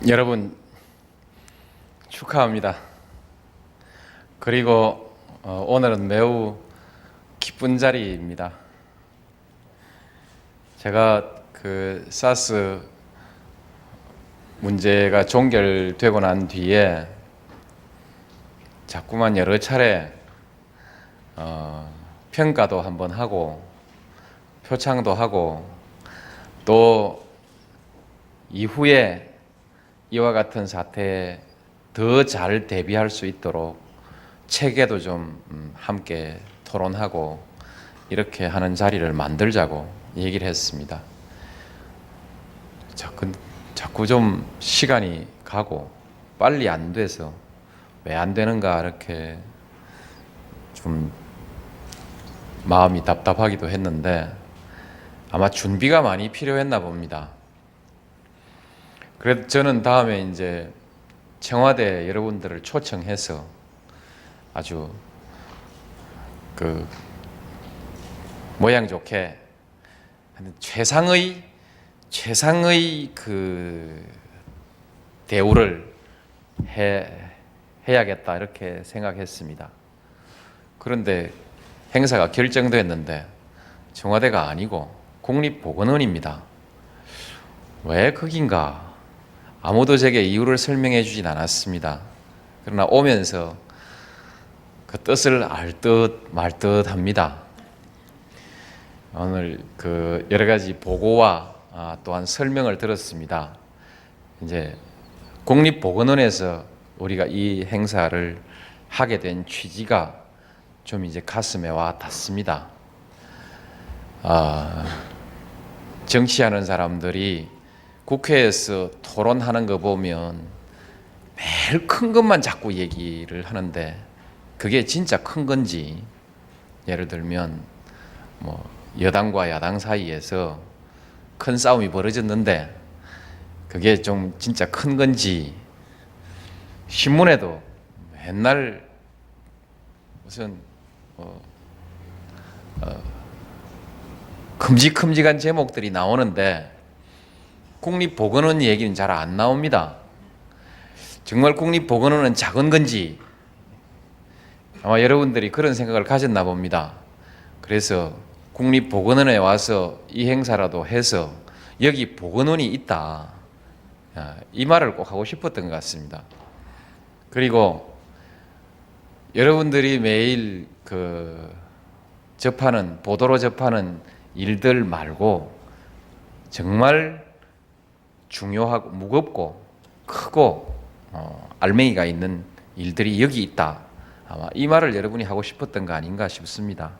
여러분 축하합니다. 그리고 오늘은 매우 기쁜 자리입니다. 제가 그 사스 문제가 종결되고 난 뒤에 자꾸만 여러 차례 평가도 한번 하고 표창도 하고 또 이후에 이와 같은 사태에 더 잘 대비할 수 있도록 체계도 좀 함께 토론하고 이렇게 하는 자리를 만들자고 얘기를 했습니다. 자꾸 좀 시간이 가고 빨리 안 돼서 왜 안 되는가 이렇게 좀 마음이 답답하기도 했는데 아마 준비가 많이 필요했나 봅니다. 그래서 저는 다음에 이제 청와대 여러분들을 초청해서 아주 그 모양 좋게 최상의 그 대우를 해야겠다 이렇게 생각했습니다. 그런데 행사가 결정됐는데 청와대가 아니고 국립보건원입니다. 왜 거긴가? 아무도 제게 이유를 설명해 주진 않았습니다. 그러나 오면서 그 뜻을 알 듯 말 듯 합니다. 오늘 그 여러 가지 보고와 또한 설명을 들었습니다. 이제 국립보건원에서 우리가 이 행사를 하게 된 취지가 좀 이제 가슴에 와 닿습니다. 정치하는 사람들이 국회에서 토론하는 거 보면 매일 큰 것만 자꾸 얘기를 하는데 그게 진짜 큰 건지, 예를 들면 뭐 여당과 야당 사이에서 큰 싸움이 벌어졌는데 그게 좀 진짜 큰 건지, 신문에도 맨날 무슨 큼직큼직한 제목들이 나오는데 국립보건원 얘기는 잘 안 나옵니다. 정말 국립보건원은 작은 건지 아마 여러분들이 그런 생각을 가졌나 봅니다. 그래서 국립보건원에 와서 이 행사라도 해서 여기 보건원이 있다, 이 말을 꼭 하고 싶었던 것 같습니다. 그리고 여러분들이 매일 그 보도로 접하는 일들 말고 정말 중요하고 무겁고 크고 알맹이가 있는 일들이 여기 있다, 아마 이 말을 여러분이 하고 싶었던 거 아닌가 싶습니다.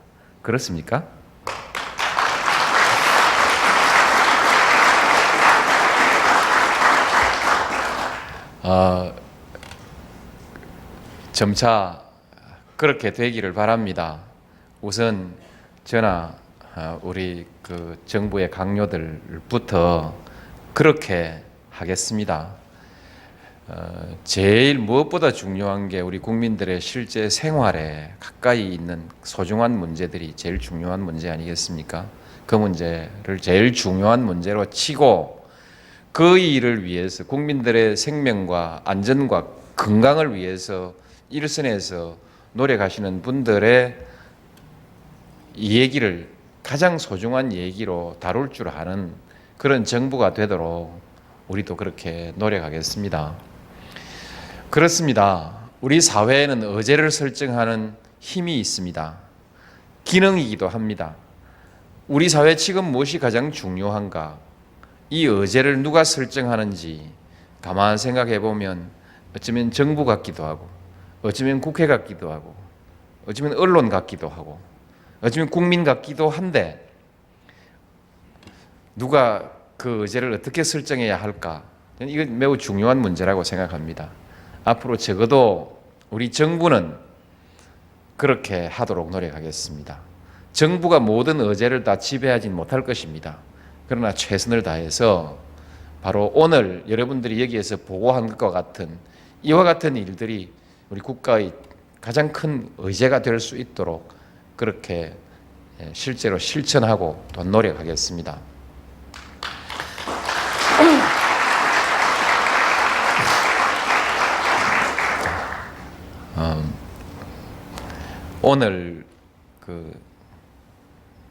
그렇습니까? 점차 그렇게 되기를 바랍니다. 우선 저나 우리 그 정부의 강요들부터 그렇게 하겠습니다. 제일 무엇보다 중요한 게 우리 국민들의 실제 생활에 가까이 있는 소중한 문제들이 제일 중요한 문제 아니겠습니까? 그 문제를 제일 중요한 문제로 치고 그 일을 위해서 국민들의 생명과 안전과 건강을 위해서 일선에서 노력하시는 분들의 이 얘기를 가장 소중한 얘기로 다룰 줄 아는 그런 정부가 되도록 우리도 그렇게 노력하겠습니다. 그렇습니다. 우리 사회에는 의제를 설정하는 힘이 있습니다. 기능이기도 합니다. 우리 사회 지금 무엇이 가장 중요한가? 이 의제를 누가 설정하는지 가만 생각해 보면 어쩌면 정부 같기도 하고, 어쩌면 국회 같기도 하고, 어쩌면 언론 같기도 하고, 어쩌면 국민 같기도 한데 누가 그 의제를 어떻게 설정해야 할까? 이건 매우 중요한 문제라고 생각합니다. 앞으로 적어도 우리 정부는 그렇게 하도록 노력하겠습니다. 정부가 모든 의제를 다 지배하진 못할 것입니다. 그러나 최선을 다해서 바로 오늘 여러분들이 여기에서 보고한 것과 같은 이와 같은 일들이 우리 국가의 가장 큰 의제가 될 수 있도록 그렇게 실제로 실천하고 또 노력하겠습니다. 오늘 그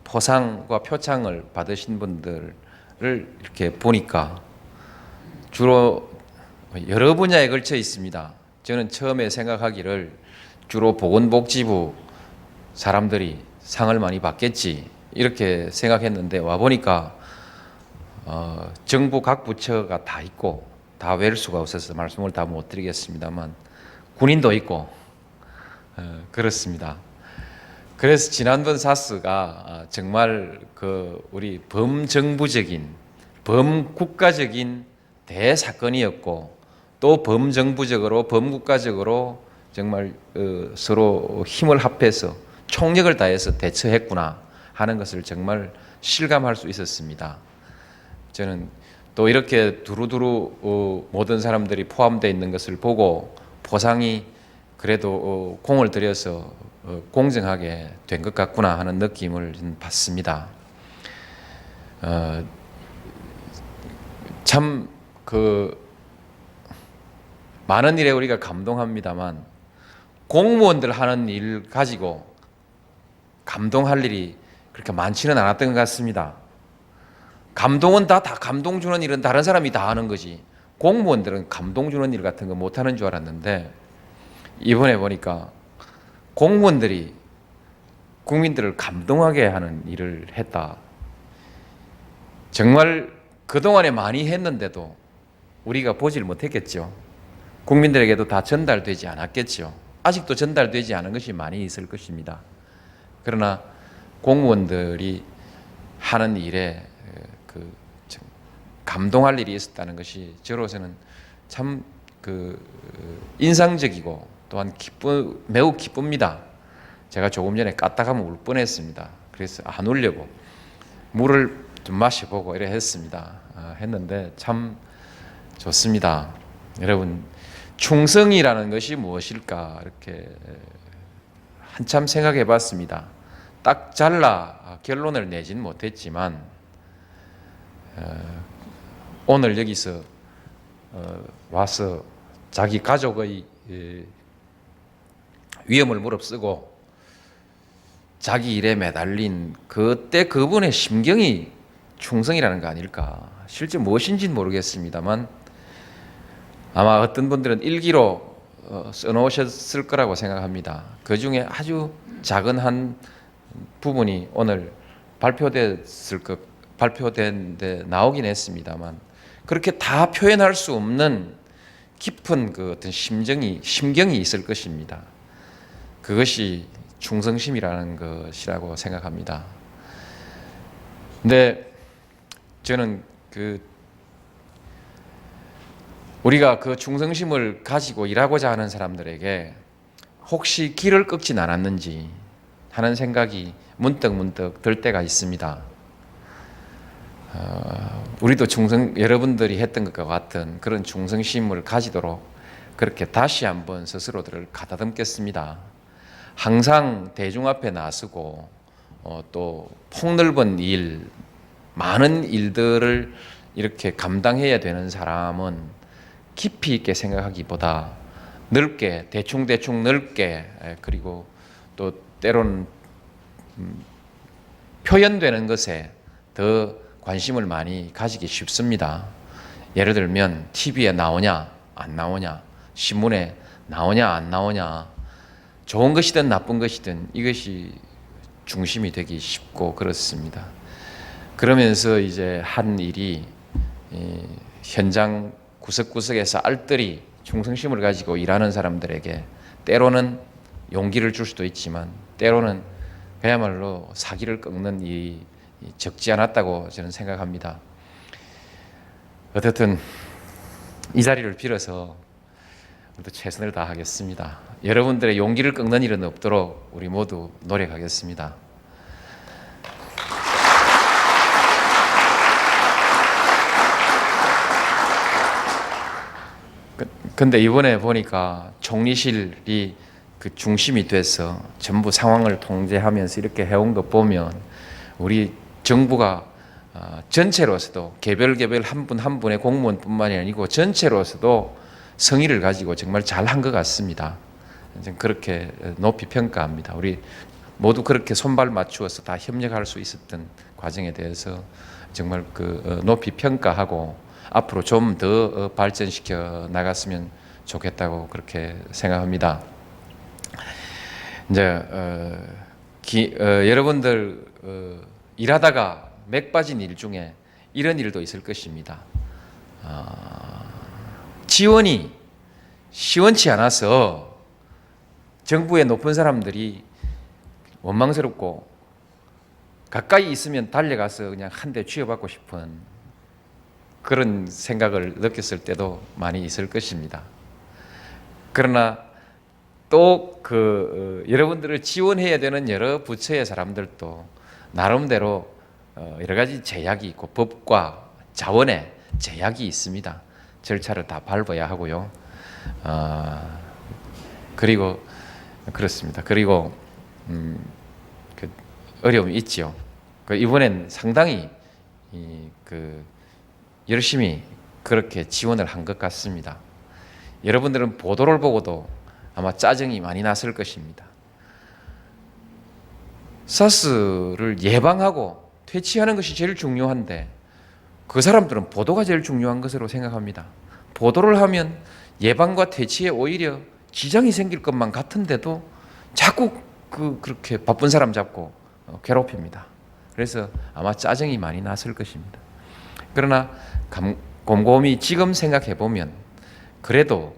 포상과 표창을 받으신 분들을 이렇게 보니까 주로 여러 분야에 걸쳐 있습니다. 저는 처음에 생각하기를 주로 보건복지부 사람들이 상을 많이 받겠지 이렇게 생각했는데 와 보니까 정부 각 부처가 다 있고 다 외울 수가 없어서 말씀을 다 못 드리겠습니다만 군인도 있고 그렇습니다. 그래서 지난번 사스가 정말 그 우리 범정부적인 범국가적인 대사건이었고 또 범정부적으로 범국가적으로 정말 서로 힘을 합해서 총력을 다해서 대처했구나 하는 것을 정말 실감할 수 있었습니다. 저는 또 이렇게 두루두루 모든 사람들이 포함되어 있는 것을 보고 포상이 그래도 공을 들여서 공정하게 된 것 같구나 하는 느낌을 받습니다. 참 그 많은 일에 우리가 감동합니다만 공무원들 하는 일 가지고 감동할 일이 그렇게 많지는 않았던 것 같습니다. 감동은 다 감동 주는 일은 다른 사람이 다 하는 거지 공무원들은 감동 주는 일 같은 거 못하는 줄 알았는데 이번에 보니까 공무원들이 국민들을 감동하게 하는 일을 했다. 정말 그동안에 많이 했는데도 우리가 보질 못했겠죠. 국민들에게도 다 전달되지 않았겠죠. 아직도 전달되지 않은 것이 많이 있을 것입니다. 그러나 공무원들이 하는 일에 그 감동할 일이 있었다는 것이 저로서는 참 그 인상적이고 또한 매우 기쁩니다. 제가 조금 전에 까딱하면 울 뻔했습니다. 그래서 안 울려고 물을 좀 마셔보고 이래 했습니다. 했는데 참 좋습니다. 여러분 충성이라는 것이 무엇일까 이렇게 한참 생각해 봤습니다. 딱 잘라 결론을 내진 못했지만 오늘 여기서 와서 자기 가족의 위험을 무릅쓰고 자기 일에 매달린 그때 그분의 심경이 충성이라는 거 아닐까. 실제 무엇인지는 모르겠습니다만 아마 어떤 분들은 일기로 써놓으셨을 거라고 생각합니다. 그 중에 아주 작은 한 부분이 오늘 발표된 데 나오긴 했습니다만 그렇게 다 표현할 수 없는 깊은 그 어떤 심경이 있을 것입니다. 그것이 충성심이라는 것이라고 생각합니다. 근데 저는 우리가 그 충성심을 가지고 일하고자 하는 사람들에게 혹시 길을 꺾진 않았는지 하는 생각이 문득 들 때가 있습니다. 우리도 여러분들이 했던 것과 같은 그런 충성심을 가지도록 그렇게 다시 한번 스스로들을 가다듬겠습니다. 항상 대중 앞에 나서고 또 폭넓은 일, 많은 일들을 이렇게 감당해야 되는 사람은 깊이 있게 생각하기보다 넓게 대충 넓게 그리고 또 때로는 표현되는 것에 더 관심을 많이 가지기 쉽습니다. 예를 들면 TV에 나오냐 안 나오냐, 신문에 나오냐 안 나오냐, 좋은 것이든 나쁜 것이든 이것이 중심이 되기 쉽고 그렇습니다. 그러면서 이제 한 일이 현장 구석구석에서 알뜰히 충성심을 가지고 일하는 사람들에게 때로는 용기를 줄 수도 있지만 때로는 그야말로 사기를 꺾는 일이 적지 않았다고 저는 생각합니다. 어쨌든 이 자리를 빌어서 우리도 최선을 다하겠습니다. 여러분들의 용기를 꺾는 일은 없도록 우리 모두 노력하겠습니다. 근데 이번에 보니까 총리실이 그 중심이 돼서 전부 상황을 통제하면서 이렇게 해온 것 보면 우리 정부가 전체로서도 개별 한 분 한 분의 공무원뿐만이 아니고 전체로서도 성의를 가지고 정말 잘한 것 같습니다. 저는 그렇게 높이 평가합니다. 우리 모두 그렇게 손발 맞추어서 다 협력할 수 있었던 과정에 대해서 정말 높이 평가하고 앞으로 좀 더 발전시켜 나갔으면 좋겠다고 그렇게 생각합니다. 이제 여러분들 일하다가 맥 빠진 일 중에 이런 일도 있을 것입니다. 지원이 시원치 않아서 정부의 높은 사람들이 원망스럽고 가까이 있으면 달려가서 그냥 한 대 쥐어받고 싶은 그런 생각을 느꼈을 때도 많이 있을 것입니다. 그러나 또 여러분들을 지원해야 되는 여러 부처의 사람들도 나름대로 여러 가지 제약이 있고 법과 자원의 제약이 있습니다. 절차를 다 밟아야 하고요. 그리고 그렇습니다. 그리고 어려움이 있죠. 이번엔 상당히 열심히 그렇게 지원을 한 것 같습니다. 여러분들은 보도를 보고도 아마 짜증이 많이 났을 것입니다. 사스를 예방하고 퇴치하는 것이 제일 중요한데 그 사람들은 보도가 제일 중요한 것으로 생각합니다. 보도를 하면 예방과 퇴치에 오히려 지장이 생길 것만 같은데도 자꾸 그렇게 바쁜 사람 잡고 괴롭힙니다. 그래서 아마 짜증이 많이 났을 것입니다. 그러나 곰곰이 지금 생각해 보면 그래도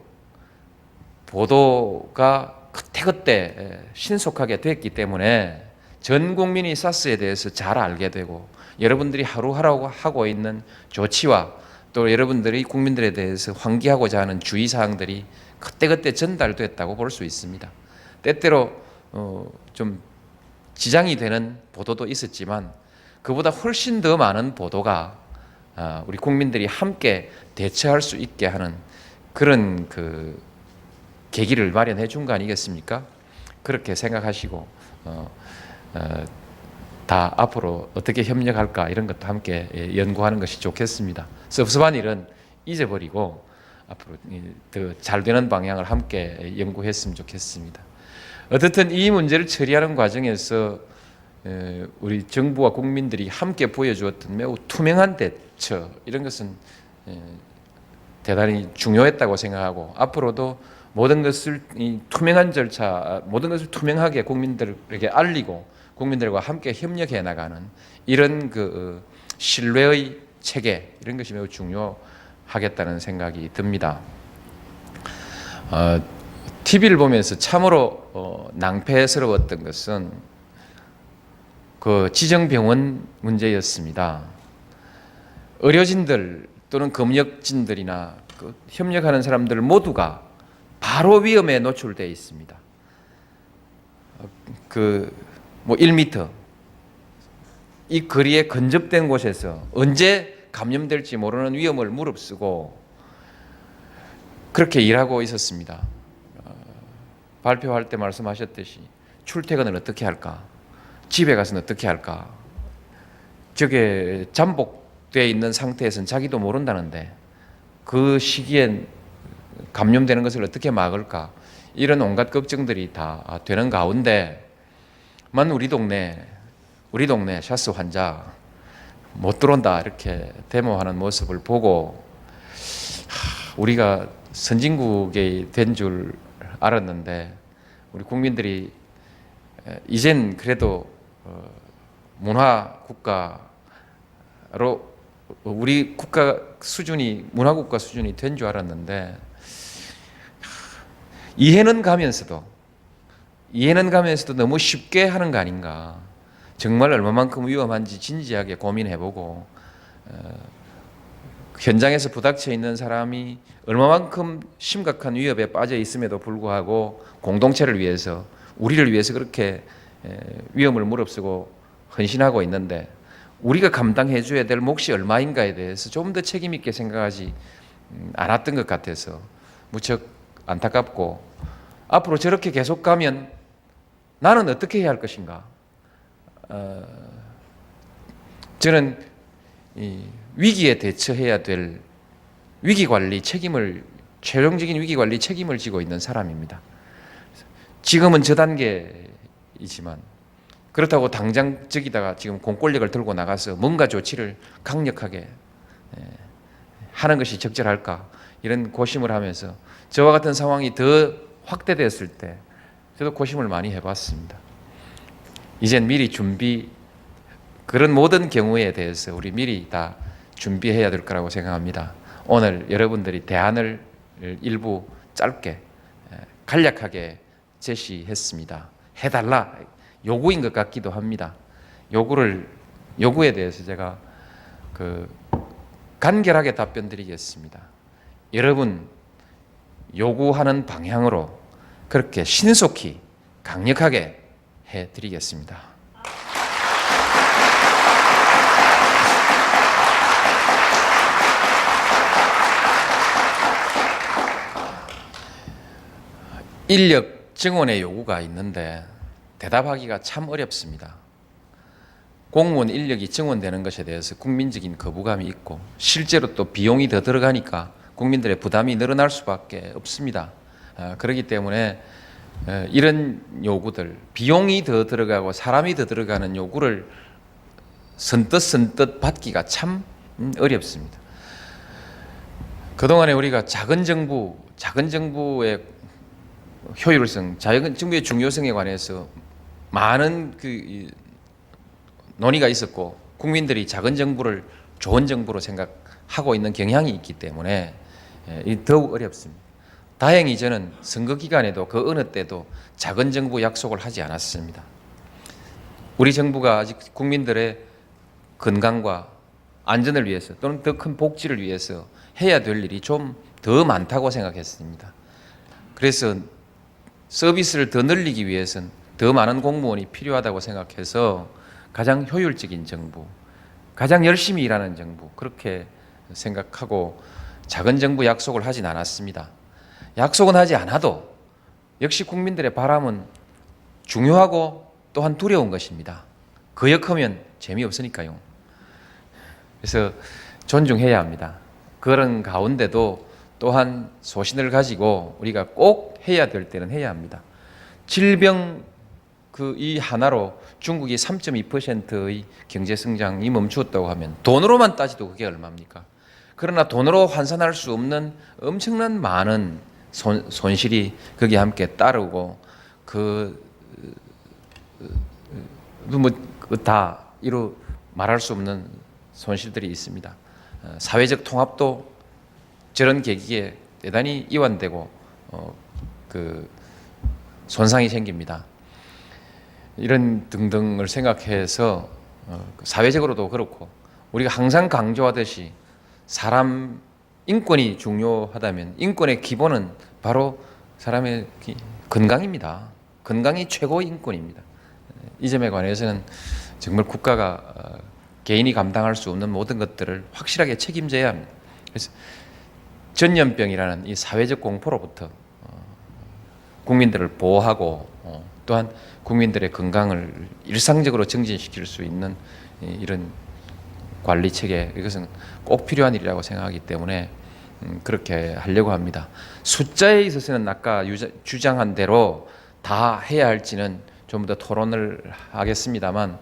보도가 그때그때 신속하게 됐기 때문에 전 국민이 사스에 대해서 잘 알게 되고 여러분들이 하루하루 하고 있는 조치와 또 여러분들이 국민들에 대해서 환기하고자 하는 주의사항들이 그때그때 전달됐다고 볼 수 있습니다. 때때로 좀 지장이 되는 보도도 있었지만 그보다 훨씬 더 많은 보도가 우리 국민들이 함께 대처할 수 있게 하는 그런 계기를 마련해 준 거 아니겠습니까? 그렇게 생각하시고 다 앞으로 어떻게 협력할까 이런 것도 함께 연구하는 것이 좋겠습니다. 섭섭한 일은 잊어버리고 앞으로 더 잘 되는 방향을 함께 연구했으면 좋겠습니다. 어떻든 이 문제를 처리하는 과정에서 우리 정부와 국민들이 함께 보여주었던 매우 투명한 대처 이런 것은 대단히 중요했다고 생각하고 앞으로도 모든 것을 투명한 절차, 모든 것을 투명하게 국민들에게 알리고 국민들과 함께 협력해 나가는 이런 신뢰의 체계 이런 것이 매우 중요하겠다는 생각이 듭니다. TV를 보면서 참으로 낭패스러웠던 것은 지정병원 문제였습니다. 의료진들 또는 검역진들이나 협력하는 사람들 모두가 바로 위험에 노출되어 있습니다. 1m 이 거리에 근접된 곳에서 언제 감염될지 모르는 위험을 무릅쓰고 그렇게 일하고 있었습니다. 발표할 때 말씀하셨듯이 출퇴근을 어떻게 할까? 집에 가서는 어떻게 할까? 저게 잠복되어 있는 상태에서는 자기도 모른다는데 그 시기엔 감염되는 것을 어떻게 막을까? 이런 온갖 걱정들이 다 되는 가운데 우리 동네 샤스 환자 못 들어온다 이렇게 데모하는 모습을 보고 우리가 선진국이 된 줄 알았는데 우리 국민들이 이젠 그래도 문화 국가로 우리 국가 수준이 문화 국가 수준이 된 줄 알았는데 이해는 가면서도 너무 쉽게 하는 거 아닌가. 정말 얼마만큼 위험한지 진지하게 고민해보고 현장에서 부닥쳐 있는 사람이 얼마만큼 심각한 위협에 빠져 있음에도 불구하고 공동체를 위해서 우리를 위해서 그렇게 위험을 무릅쓰고 헌신하고 있는데 우리가 감당해 줘야 될 몫이 얼마인가에 대해서 좀 더 책임 있게 생각하지 않았던 것 같아서 무척 안타깝고 앞으로 저렇게 계속 가면 나는 어떻게 해야 할 것인가? 저는 위기에 대처해야 될 위기관리 책임을 최종적인 위기관리 책임을 지고 있는 사람입니다. 지금은 저 단계이지만 그렇다고 당장 저기다가 지금 공권력을 들고 나가서 뭔가 조치를 강력하게 하는 것이 적절할까 이런 고심을 하면서 저와 같은 상황이 더 확대되었을 때 저도 고심을 많이 해봤습니다. 이젠 미리 그런 모든 경우에 대해서 우리 미리 다 준비해야 될 거라고 생각합니다. 오늘 여러분들이 대안을 일부 짧게 간략하게 제시했습니다. 해달라 요구인 것 같기도 합니다. 요구에 대해서 제가 간결하게 답변 드리겠습니다. 여러분 요구하는 방향으로 그렇게 신속히 강력하게 해드리겠습니다. 인력 증원의 요구가 있는데 대답하기가 참 어렵습니다. 공무원 인력이 증원되는 것에 대해서 국민적인 거부감이 있고 실제로 또 비용이 더 들어가니까 국민들의 부담이 늘어날 수밖에 없습니다. 그렇기 때문에 이런 요구들, 비용이 더 들어가고 사람이 더 들어가는 요구를 선뜻 받기가 참 어렵습니다. 그동안에 우리가 작은 정부의 효율성, 작은 정부의 중요성에 관해서 많은 논의가 있었고 국민들이 작은 정부를 좋은 정부로 생각하고 있는 경향이 있기 때문에 더욱 어렵습니다. 다행히 저는 선거 기간에도 그 어느 때도 작은 정부 약속을 하지 않았습니다. 우리 정부가 아직 국민들의 건강과 안전을 위해서 또는 더 큰 복지를 위해서 해야 될 일이 좀 더 많다고 생각했습니다. 그래서 서비스를 더 늘리기 위해서는 더 많은 공무원이 필요하다고 생각해서 가장 효율적인 정부, 가장 열심히 일하는 정부 그렇게 생각하고 작은 정부 약속을 하진 않았습니다. 약속은 하지 않아도 역시 국민들의 바람은 중요하고 또한 두려운 것입니다. 거역하면 재미없으니까요. 그래서 존중해야 합니다. 그런 가운데도 또한 소신을 가지고 우리가 꼭 해야 될 때는 해야 합니다. 질병 이 하나로 중국이 3.2%의 경제 성장이 멈추었다고 하면 돈으로만 따지도 그게 얼마입니까? 그러나 돈으로 환산할 수 없는 엄청난 많은 손실이 거기에 함께 따르고 다 이루 말할 수 없는 손실들이 있습니다. 사회적 통합도 저런 계기에 대단히 이완되고 손상이 생깁니다. 이런 등등을 생각해서 사회적으로도 그렇고 우리가 항상 강조하듯이 사람 인권이 중요하다면 인권의 기본은 바로 사람의 건강입니다. 건강이 최고의 인권입니다. 이 점에 관해서는 정말 국가가 개인이 감당할 수 없는 모든 것들을 확실하게 책임져야 합니다. 그래서 전염병이라는 이 사회적 공포로부터 국민들을 보호하고 또한 국민들의 건강을 일상적으로 정진시킬 수 있는 이런 관리 체계 이것은 꼭 필요한 일이라고 생각하기 때문에 그렇게 하려고 합니다. 숫자에 있어서는 아까 주장한 대로 다 해야 할지는 좀 더 토론을 하겠습니다만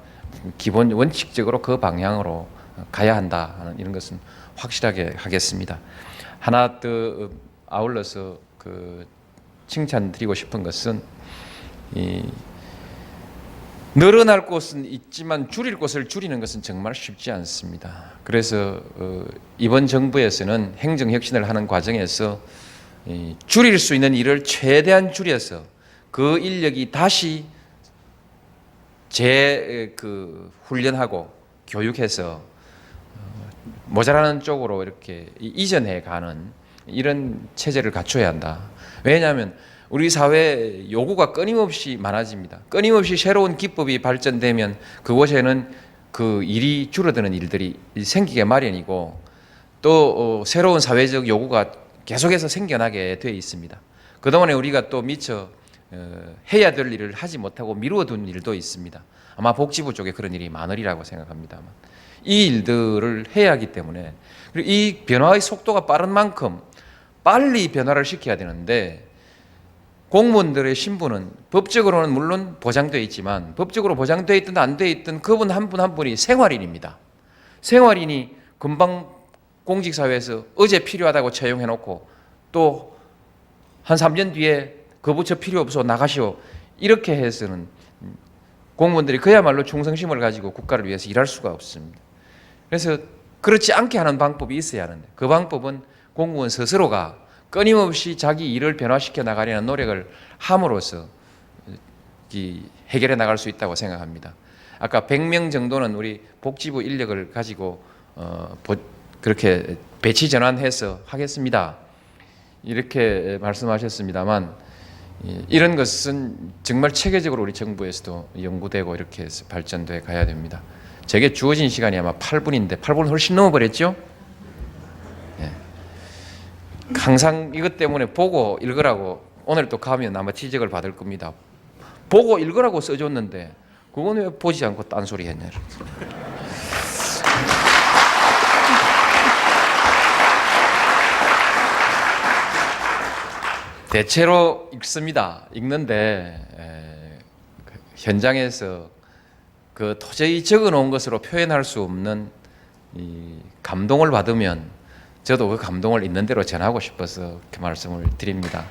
기본 원칙적으로 그 방향으로 가야 한다 하는 이런 것은 확실하게 하겠습니다. 하나 더 아울러서 칭찬드리고 싶은 것은 늘어날 곳은 있지만 줄일 곳을 줄이는 것은 정말 쉽지 않습니다. 그래서 이번 정부에서는 행정혁신을 하는 과정에서 줄일 수 있는 일을 최대한 줄여서 그 인력이 다시 훈련하고 교육해서 모자라는 쪽으로 이렇게 이전해 가는 이런 체제를 갖춰야 한다. 왜냐하면 우리 사회 요구가 끊임없이 많아집니다. 끊임없이 새로운 기법이 발전되면 그곳에는 일이 줄어드는 일들이 생기게 마련이고 또 새로운 사회적 요구가 계속해서 생겨나게 되어 있습니다. 그동안에 우리가 또 미처 해야 될 일을 하지 못하고 미루어둔 일도 있습니다. 아마 복지부 쪽에 그런 일이 많으리라고 생각합니다만 이 일들을 해야 하기 때문에 그리고 이 변화의 속도가 빠른 만큼 빨리 변화를 시켜야 되는데 공무원들의 신분은 법적으로는 물론 보장되어 있지만 법적으로 보장되어 있든 안 되어 있든 그분 한 분 한 분이 생활인입니다. 생활인이 금방 공직사회에서 어제 필요하다고 채용해놓고 또 한 3년 뒤에 그 부처 필요 없어 나가시오 이렇게 해서는 공무원들이 그야말로 충성심을 가지고 국가를 위해서 일할 수가 없습니다. 그래서 그렇지 않게 하는 방법이 있어야 하는데 그 방법은 공무원 스스로가 끊임없이 자기 일을 변화시켜 나가려는 노력을 함으로써 해결해 나갈 수 있다고 생각합니다. 아까 100명 정도는 우리 복지부 인력을 가지고 그렇게 배치 전환해서 하겠습니다. 이렇게 말씀하셨습니다만 이런 것은 정말 체계적으로 우리 정부에서도 연구되고 이렇게 해서 발전돼 가야 됩니다. 제게 주어진 시간이 아마 8분인데 8분 훨씬 넘어버렸죠? 네. 항상 이것 때문에 보고 읽으라고 오늘 또 가면 아마 지적을 받을 겁니다. 보고 읽으라고 써줬는데 그건 왜 보지 않고 딴소리 했냐. 대체로 읽습니다. 읽는데 현장에서 그 도저히 적어놓은 것으로 표현할 수 없는 이 감동을 받으면 저도 그 감동을 있는 대로 전하고 싶어서 이렇게 말씀을 드립니다.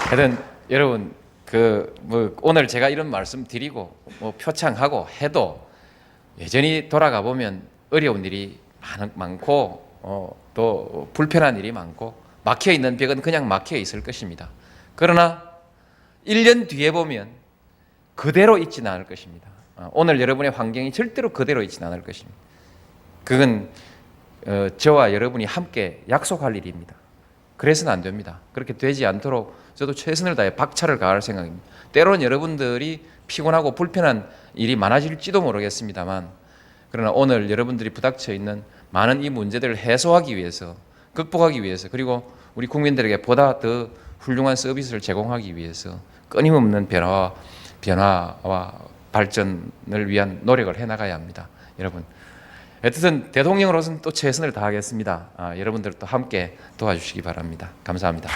하여튼 여러분 오늘 제가 이런 말씀 드리고 표창하고 해도 여전히 돌아가 보면 어려운 일이 많고 또 불편한 일이 많고 막혀 있는 벽은 그냥 막혀 있을 것입니다. 그러나 1년 뒤에 보면 그대로 있지는 않을 것입니다. 오늘 여러분의 환경이 절대로 그대로 있지는 않을 것입니다. 그건 저와 여러분이 함께 약속할 일입니다. 그래서는 안 됩니다. 그렇게 되지 않도록 저도 최선을 다해 박차를 가할 생각입니다. 때로는 여러분들이 피곤하고 불편한 일이 많아질지도 모르겠습니다만 그러나 오늘 여러분들이 부닥쳐 있는 많은 이 문제들을 해소하기 위해서 극복하기 위해서 그리고 우리 국민들에게 보다 더 훌륭한 서비스를 제공하기 위해서 끊임없는 변화와 발전을 위한 노력을 해나가야 합니다. 여러분 어쨌든 대통령으로서는 또 최선을 다하겠습니다. 여러분들 또 함께 도와주시기 바랍니다. 감사합니다.